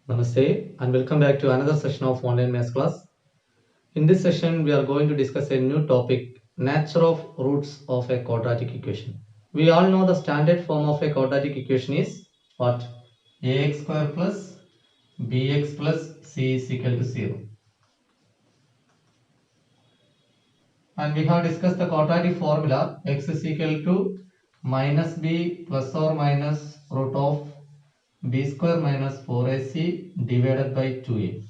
Namaste and welcome back to another session of online maths class. In this session, we are going to discuss a new topic, nature of roots of a quadratic equation. We all know the standard form of a quadratic equation is what? Ax square plus bx plus c is equal to 0. And we have discussed the quadratic formula x is equal to minus b plus or minus root of b square minus 4ac divided by 2a.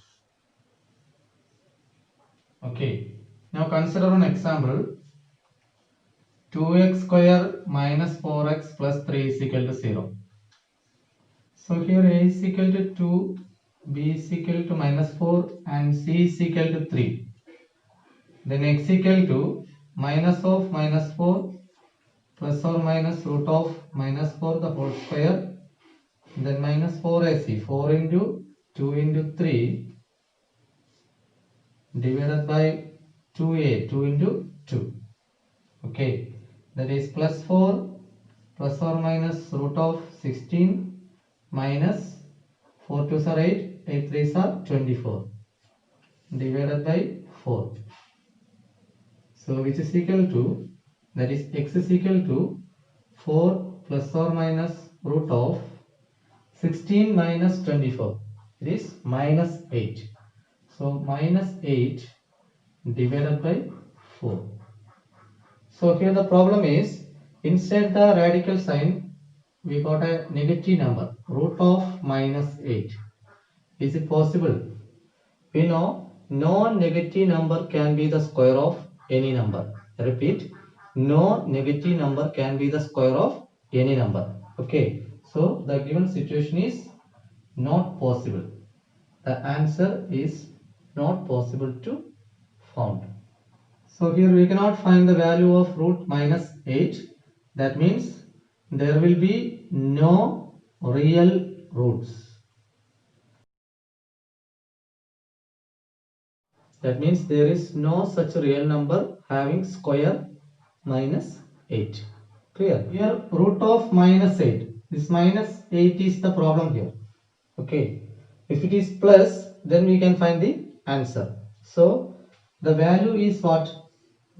Okay. Now consider an example. 2x square minus 4x plus 3 is equal to 0. So here a is equal to 2, b is equal to minus 4 and c is equal to 3. Then x equal to minus of minus 4 plus or minus root of minus 4 the whole square. Then minus 4ac, 4 into 2 into 3 divided by 2a, 2 into 2. Okay, that is plus 4 plus or minus root of 16 minus 4 2s are 8, 8 3s are 24 divided by 4. So which is equal to, that is x is equal to 4 plus or minus root of 16 minus 24. It is minus 8. So minus 8 divided by 4. So here the problem is, inside the radical sign we got a negative number, root of minus 8. Is it possible? We know non-negative number can be the square of any number. Repeat, no negative number can be the square of any number. Okay, so the given situation is not possible. The answer is not possible to found. So here we cannot find the value of root minus 8. That means there will be no real roots. That means there is no such real number having square minus 8. Clear? Here root of minus 8. This minus 8 is the problem here. Okay. If it is plus, then we can find the answer. So the value is what?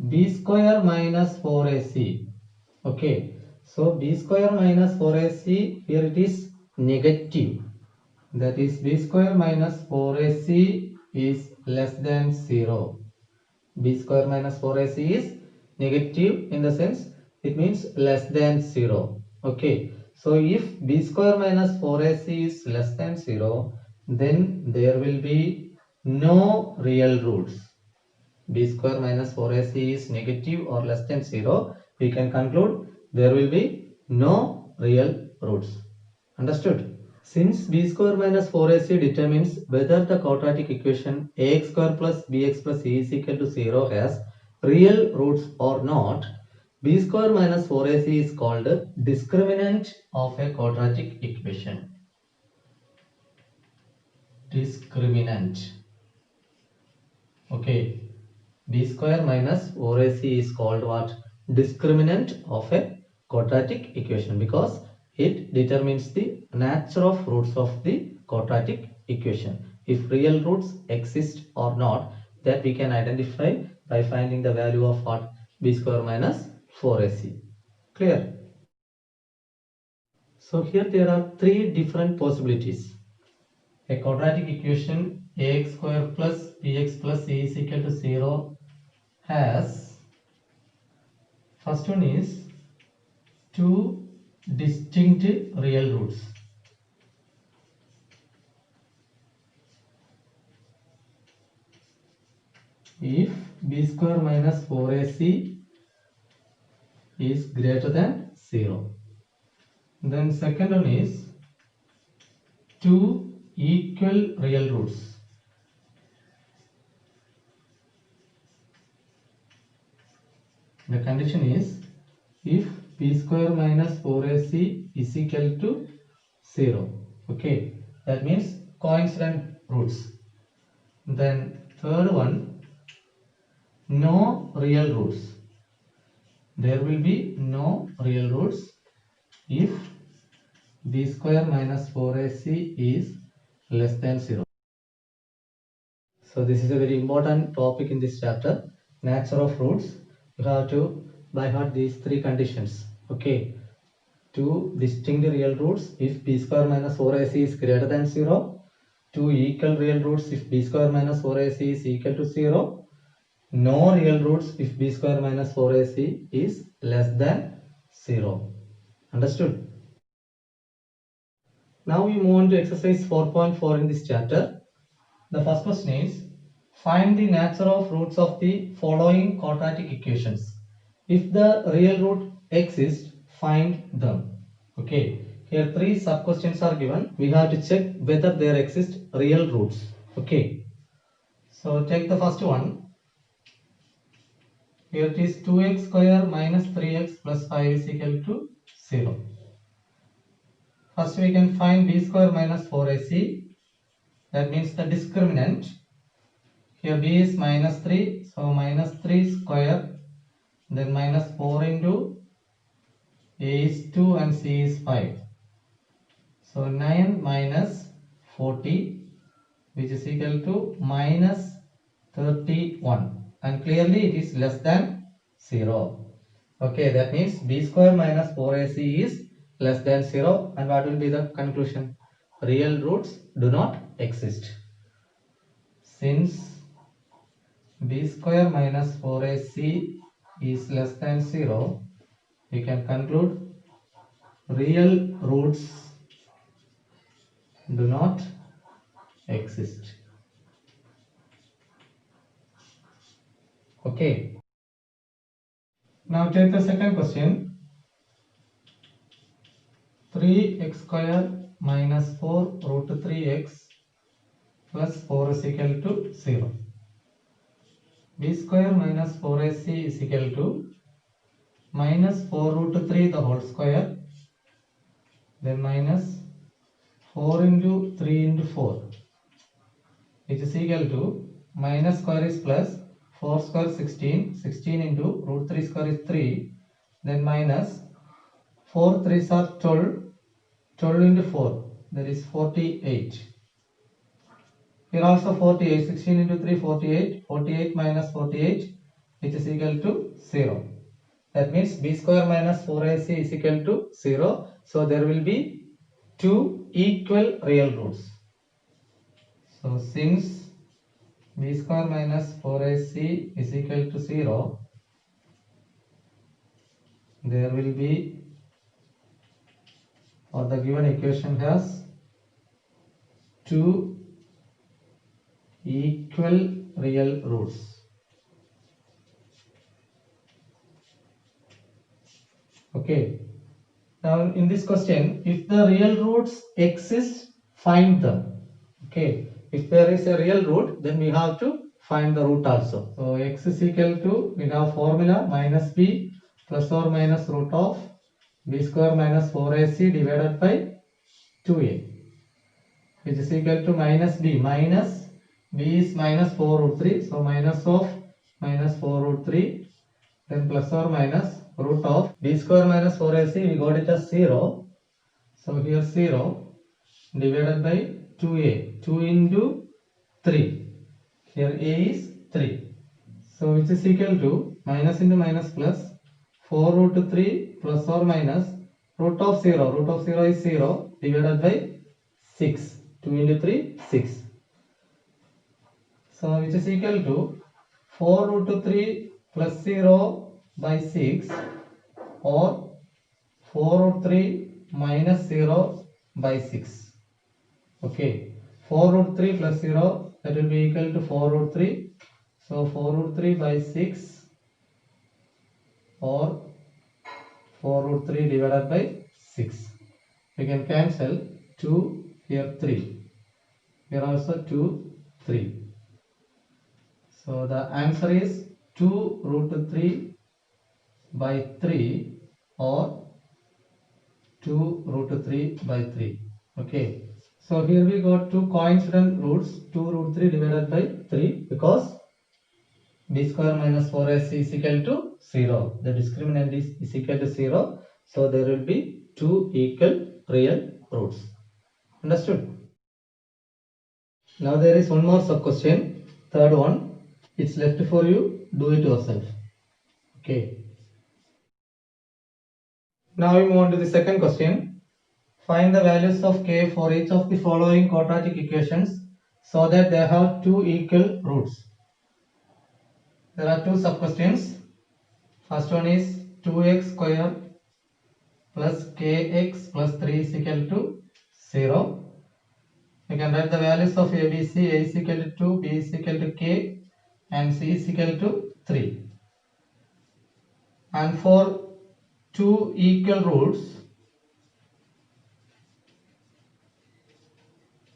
B square minus 4ac. Okay. So b square minus 4ac, here it is negative. That is b square minus 4ac is less than 0. B square minus 4ac is negative in the sense it means less than 0. Okay. So if b square minus 4ac is less than 0, then there will be no real roots. B square minus 4ac is negative or less than 0. We can conclude there will be no real roots. Understood? Since b square minus 4ac determines whether the quadratic equation ax square plus bx plus c is equal to 0 has real roots or not, b square minus 4ac is called discriminant of a quadratic equation. Discriminant. Okay. B square minus 4ac is called what? Discriminant of a quadratic equation, because it determines the nature of roots of the quadratic equation. If real roots exist or not, that we can identify by finding the value of what? B square minus 4ac. Clear? So here there are three different possibilities. A quadratic equation ax square plus bx plus c is equal to 0 has, first one is two distinct real roots. If b square minus 4ac is greater than 0. Then second one is two equal real roots. The condition is if b square minus 4ac is equal to 0. Okay, that means coincident roots. Then third one, no real roots. There will be no real roots if b square minus 4ac is less than 0. So this is a very important topic in this chapter, nature of roots. You have to by heart these three conditions. Okay, two distinct real roots if b square minus 4ac is greater than 0, two equal real roots if b square minus 4ac is equal to 0, no real roots if b square minus 4ac is less than 0. Understood? Now we move on to exercise 4.4 in this chapter. The first question is, find the nature of roots of the following quadratic equations. If the real root exists, find them. Okay, here three sub questions are given. We have to check whether there exist real roots. Okay, so take the first one. Here it is 2x square minus 3x plus 5 is equal to 0. First we can find b square minus 4ac. That means the discriminant. Here b is minus 3, so minus 3 square, then minus 4 into a is 2 and c is 5. So 9 minus 40, which is equal to minus 31, and clearly it is less than 0. Okay, that means b square minus 4ac is less than 0, and what will be the conclusion? Real roots do not exist. Since b square minus 4ac is less than 0, we can conclude real roots do not exist. Okay. Now take the second question. 3x square minus 4 root 3x plus 4 is equal to 0. b square minus 4ac is equal to minus 4 root 3 the whole square, then minus 4 into 3 into 4, which is equal to minus square is plus 4 square 16, 16 into root 3 square is 3, then minus 4 3s are 12, 12 into 4, that is 48. Here also 48, 16 into 3, 48, 48 minus 48, which is equal to 0. That means b square minus 4ac is equal to 0. So there will be two equal real roots. So since b square minus 4ac is equal to 0, there will be, or the given equation has two equal real roots. Okay. Now in this question, if the real roots exist, find them. Okay. If there is a real root, then we have to find the root also. So x is equal to, we have formula minus b plus or minus root of b square minus 4ac divided by 2a, which is equal to minus b. Minus b is minus 4 root 3. So minus of minus 4 root 3, then plus or minus root of b square minus 4ac, we got it as 0. So here 0 divided by 2a, 2 into 3. Here a is 3. So which is equal to minus into minus plus 4 root 3 plus or minus root of 0. Root of 0 is 0 divided by 6. 2 into 3, 6. So which is equal to 4 root 3 plus 0 by 6 or 4 root 3 minus 0 by 6. Okay, 4 root 3 plus 0, that will be equal to 4 root 3. So 4 root 3 by 6 or 4 root 3 divided by 6. We can cancel 2, here 3. Here also 2, 3. So the answer is 2 root 3 by 3 or 2 root 3 by 3. Okay. So here we got two coincident roots, 2 root 3 divided by 3, because b square minus 4ac is equal to 0. The discriminant is equal to 0. So there will be two equal real roots. Understood? Now there is one more sub question, third one. It's left for you, do it yourself. Okay. Now we move on to the second question. Find the values of k for each of the following quadratic equations so that they have two equal roots. There are two sub questions. First one is 2x square plus kx plus 3 is equal to 0. You can write the values of ABC. A is equal to 2, B is equal to k, and C is equal to 3. And for two equal roots,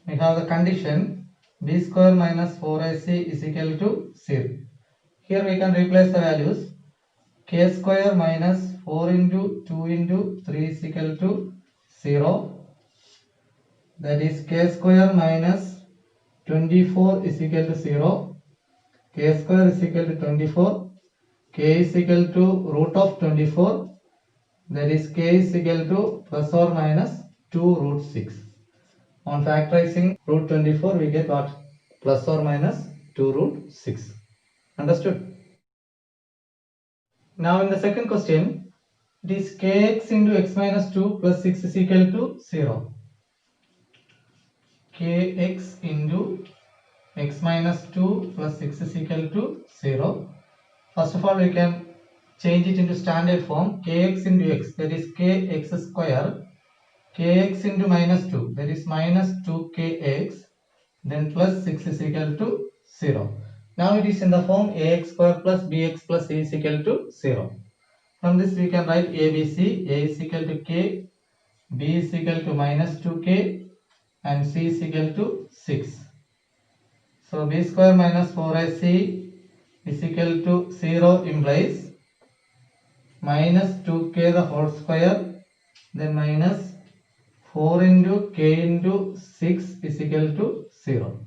we have the condition b square minus 4ac is equal to 0. Here we can replace the values. K square minus 4 into 2 into 3 is equal to 0. That is k square minus 24 is equal to 0. K square is equal to 24. K is equal to root of 24. That is k is equal to plus or minus 2 root 6. On factorizing root 24, we get what? Plus or minus 2 root 6. Understood? Now in the second question, it is kx into x minus 2 plus 6 is equal to 0. Kx into x minus 2 plus 6 is equal to 0. First of all, we can change it into standard form. Kx into x, that is kx square. Kx into minus 2, that is minus 2kx. Then plus 6 is equal to 0. Now it is in the form ax square plus bx plus c is equal to 0. From this we can write ABC. A is equal to k, b is equal to minus 2k, and c is equal to 6. So b square minus 4ac is equal to 0 implies minus 2k the whole square, then minus 4 into k into 6 is equal to 0.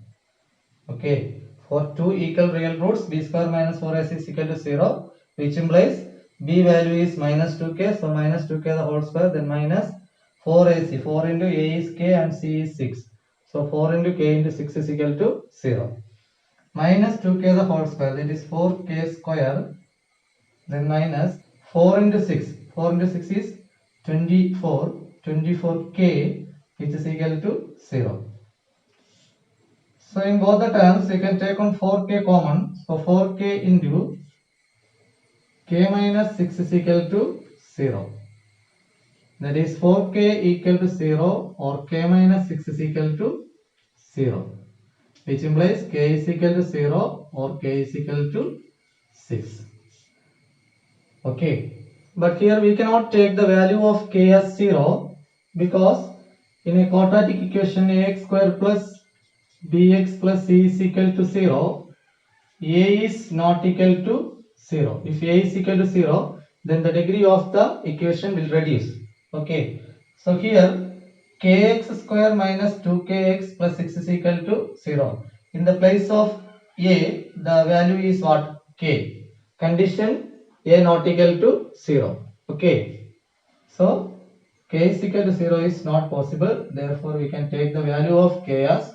Okay, for two equal real roots, b square minus 4ac is equal to 0, which implies b value is minus 2k, so minus 2k the whole square, then minus 4ac, 4 into a is k and c is 6. So 4 into k into 6 is equal to 0. Minus 2k the whole square, that is 4k square, then minus 4 into 6. 4 into 6 is 24, 24k, which is equal to 0. So in both the terms, you can take on 4k common. So 4k into k minus 6 is equal to 0. That is 4k equal to 0 or k minus 6 is equal to 0. Which implies k is equal to 0 or k is equal to 6. Okay. But here we cannot take the value of k as 0 because in a quadratic equation ax square plus bx plus c is equal to 0, a is not equal to 0. If a is equal to 0, then the degree of the equation will reduce. Okay. So here kx square minus 2kx plus 6 is equal to 0. In the place of a, the value is what? K. Condition a not equal to 0. Okay. So k is equal to 0 is not possible. Therefore, we can take the value of k as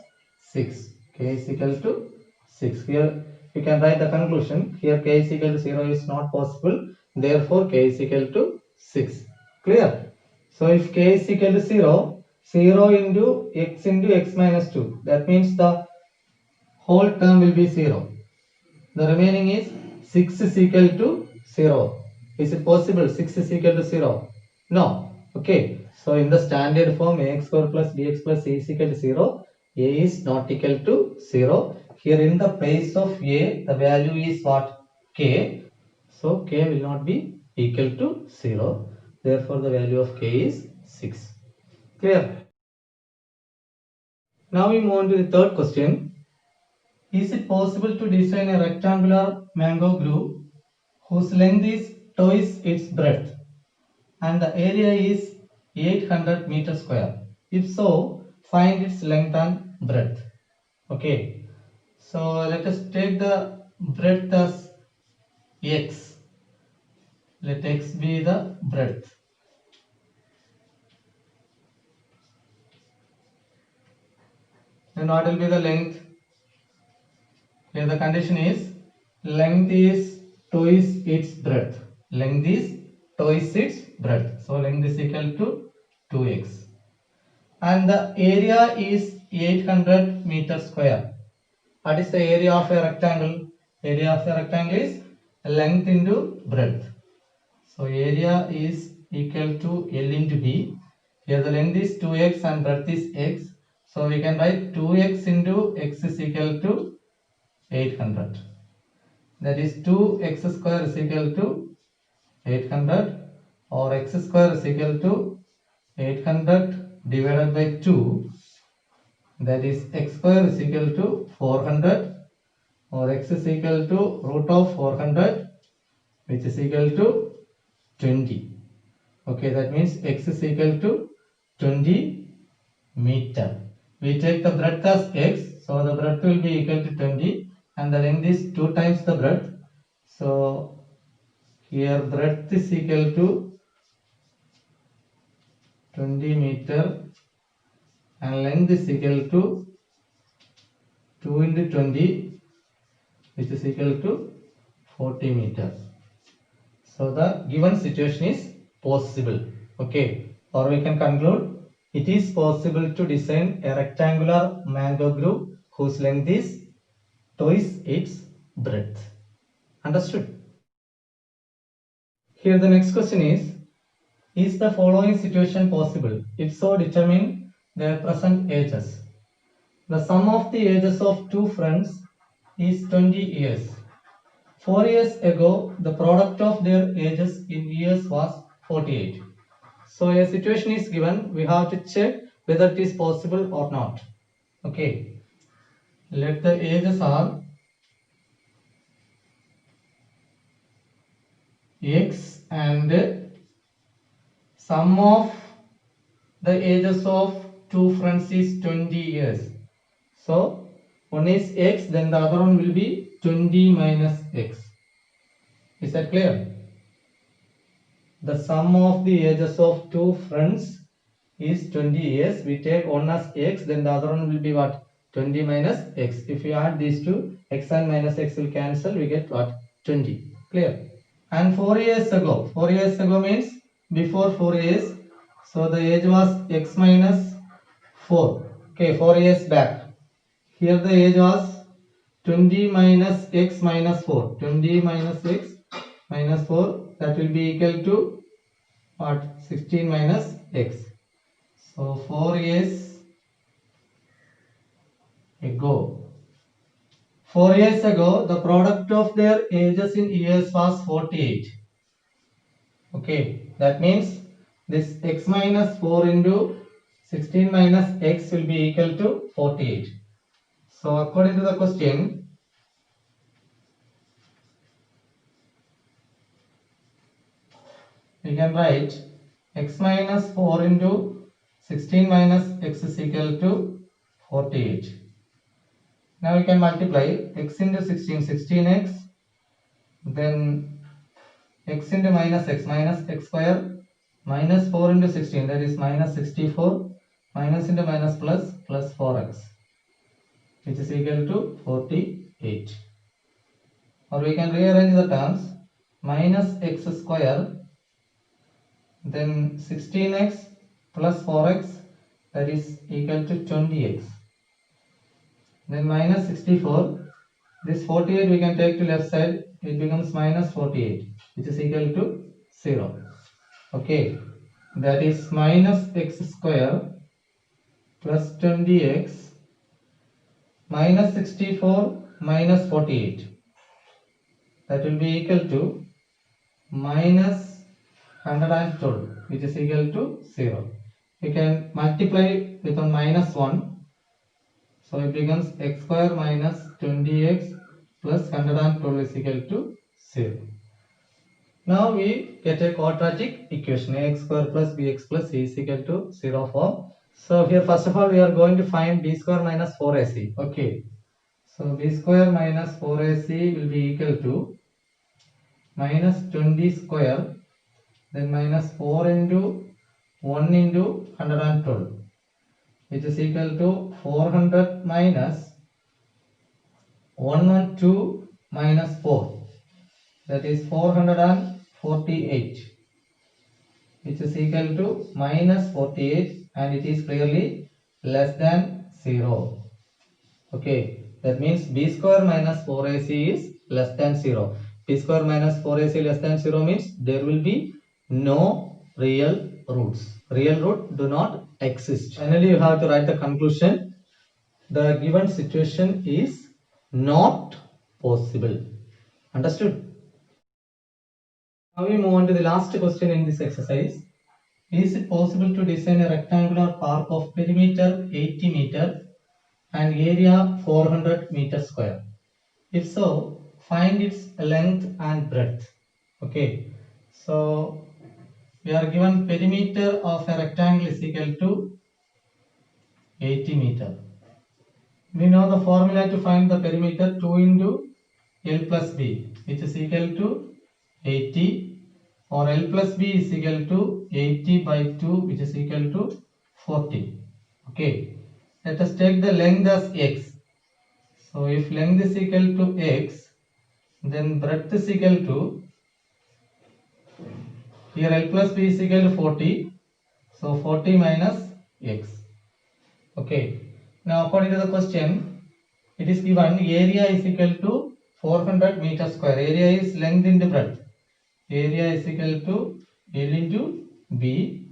6. K is equal to 6. Here we can write the conclusion. Here k is equal to 0 is not possible. Therefore, k is equal to 6. Clear? So if k is equal to 0, 0 into x minus 2. That means the whole term will be 0. The remaining is 6 is equal to 0. Is it possible 6 is equal to 0? No. Okay. So in the standard form ax square plus bx plus c is equal to 0. A is not equal to 0. Here in the place of a, the value is what? K. So k will not be equal to 0. Therefore the value of k is 6. Clear? Now we move on to the third question. Is it possible to design a rectangular mango grove whose length is twice its breadth and the area is 800 meters square? If so, find its length and breadth. Okay, so let us take the breadth as x. Let x be the breadth. Then what will be the length? Here the condition is length is twice its breadth. Length is twice its breadth. So length is equal to 2x. And the area is 800 meters square. What is the area of a rectangle? Area of a rectangle is length into breadth. So area is equal to L into B. Here the length is 2x and breadth is x. So we can write 2x into x is equal to 800. That is 2x square is equal to 800, or x square is equal to 800 divided by 2. That is x square is equal to 400, or x is equal to root of 400, which is equal to 20. Okay, that means x is equal to 20 meter. We take the breadth as x, so the breadth will be equal to 20, and the length is 2 times the breadth. So here breadth is equal to 20 meter and length is equal to 2 into 20, which is equal to 40 meters. So the given situation is possible. Okay, or we can conclude it is possible to design a rectangular mango groove whose length is twice its breadth. Understood? Here the next question is the following situation possible? If so, determine their present ages. The sum of the ages of two friends is 20 years. 4 years ago, the product of their ages in years was 48. So a situation is given, we have to check whether it is possible or not. Okay, let the ages are x and sum of the ages of two friends is 20 years. So one is x, then the other one will be 20 minus x. Is that clear? The sum of the ages of two friends is 20 years. We take one as x, then the other one will be what? 20 minus x. If we add these two, x and minus x will cancel, we get what? 20. Clear? And 4 years ago means before 4 years. So the age was x minus 4. Okay, 4 years back. Here the age was 20 minus x minus 4. 20 minus x minus 4, that will be equal to what? 16 minus x. So 4 years ago. 4 years ago, the product of their ages in years was 48. Okay, that means this x minus 4 into 16 minus x will be equal to 48. So according to the question, we can write x minus 4 into 16 minus x is equal to 48. Now we can multiply x into 16, 16x, then x into minus x square, minus 4 into 16, that is minus 64, minus into minus plus 4x, which is equal to 48. Or we can rearrange the terms, minus x square, then 16x plus 4x, that is equal to 20x. Then minus 64, this 48 we can take to left side, it becomes minus 48, which is equal to 0. Okay, that is minus x square plus 20x minus 64 minus 48. That will be equal to minus 112, which is equal to 0. We can multiply with a minus 1. So it becomes x square minus 20x plus 112 is equal to 0. Now we get a quadratic equation, ax square plus bx plus c is equal to 0 form. So here first of all we are going to find b square minus 4ac. Okay. So b square minus 4ac will be equal to minus 20 square, then minus 4 into 1 into 112, which is equal to 400 minus 112 minus 4, that is 448, which is equal to minus 48, and it is clearly less than 0. Okay, that means b square minus 4ac is less than 0. b square minus 4ac less than 0 means there will be no real roots. Real root do not exist. Finally, you have to write the conclusion. The given situation is not possible. Understood? Now we move on to the last question in this exercise. Is it possible to design a rectangular park of perimeter 80 meter and area 400 meter square? If so, find its length and breadth. Okay, so we are given perimeter of a rectangle is equal to 80 meter. We know the formula to find the perimeter, 2 into L plus B, which is equal to 80, or L plus B is equal to 80 by 2, which is equal to 40. Okay, let us take the length as x. So if length is equal to x, then breadth is equal to, here L plus B is equal to 40, so 40 minus x. Okay, now according to the question, it is given area is equal to 400 meter square. Area is length into breadth. Area is equal to L into B.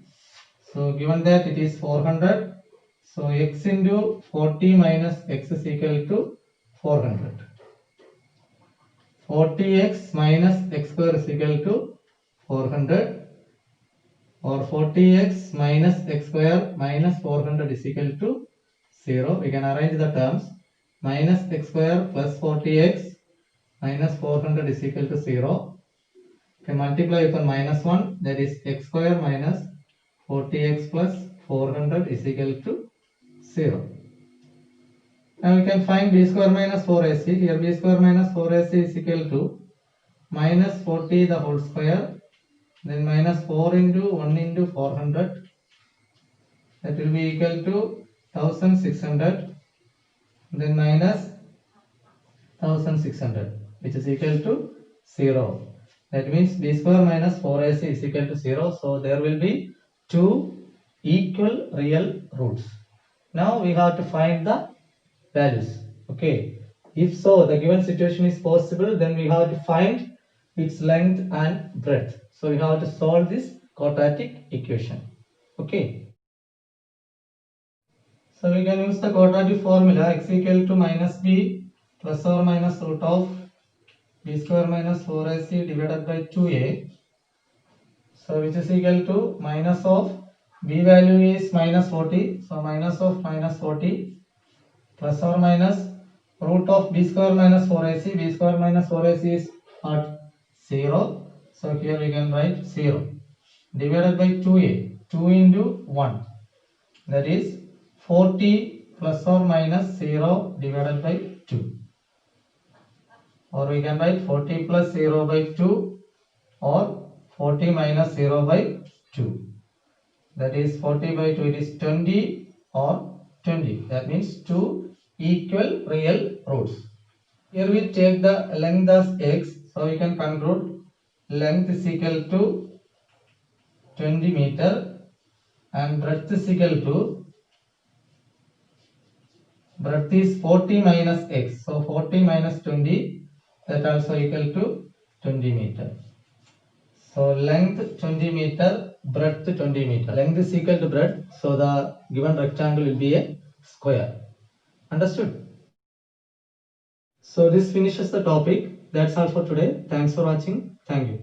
So given that it is 400, so x into 40 minus x is equal to 400. 40x minus x square is equal to 400, or 40x minus x square minus 400 is equal to 0. We can arrange the terms. Minus x square plus 40x minus 400 is equal to 0. You can multiply upon minus 1, that is x square minus 40x plus 400 is equal to 0. Now we can find b square minus 4ac. Here b square minus 4ac is equal to minus 40 the whole square, then minus 4 into 1 into 400, that will be equal to 1600, then minus 1600, which is equal to 0. That means b square minus 4ac is equal to 0. So there will be two equal real roots. Now we have to find the values. Okay, if so, the given situation is possible, then we have to find its length and breadth. So we have to solve this quadratic equation. Okay, so we can use the quadratic formula, x equal to minus b plus or minus root of b square minus 4ac divided by 2a. So which is equal to minus of b value is minus 40, so minus of minus 40 plus or minus root of b square minus 4ac. B square minus 4ac is at 0, so here we can write 0, divided by 2a, 2 into 1, that is 40 plus or minus 0 divided by 2, or we can write 40 plus 0 by 2, or 40 minus 0 by 2, that is 40 by 2, it is 20 or 20. That means two equal real roots. Here we take the length as x, so we can conclude length is equal to 20 meter and breadth is equal to, breadth is 40 minus x, so 40 minus 20, that also equal to 20 meter. So length 20 meter, breadth 20 meter. Length is equal to breadth, so the given rectangle will be a square. Understood? So this finishes the topic. That's all for today. Thanks for watching. Thank you.